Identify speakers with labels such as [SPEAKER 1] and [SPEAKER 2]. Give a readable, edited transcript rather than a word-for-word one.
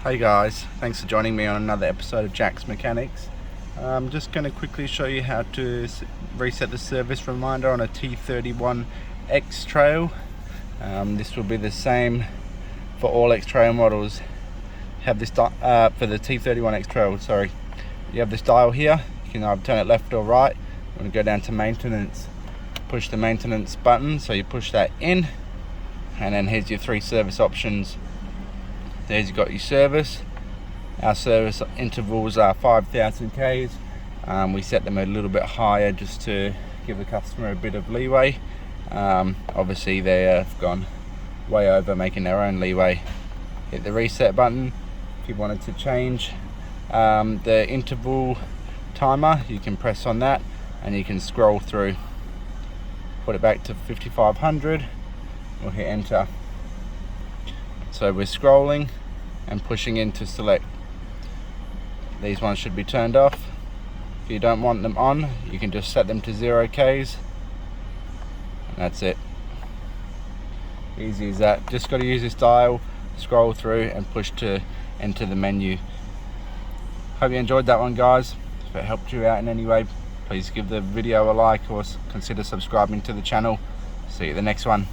[SPEAKER 1] Hey guys, thanks for joining me on another episode of Jack's Mechanics. I'm just going to quickly show you how to reset the service reminder on a T31 X-Trail. This will be the same for all X-Trail models. Have this for the T31 X-Trail, sorry. You have this dial here. You can either turn it left or right. You want to go down to maintenance. Push the maintenance button, so you push that in, and then here's your three service options. There's you got your service. Our service intervals are 5,000 Ks. We set them a little bit higher just to give the customer a bit of leeway. Obviously they have gone way over, making their own leeway. Hit the reset button. If you wanted to change the interval timer, you can press on that and you can scroll through. Put it back to 5500. We'll hit enter. So we're scrolling and pushing in to select. These ones should be turned off. If you don't want them on, you can just set them to 0 Ks. And that's it. Easy as that. Just got to use this dial, scroll through and push to enter the menu. Hope you enjoyed that one, guys. If it helped you out in any way, please give the video a like or consider subscribing to the channel. See you at the next one.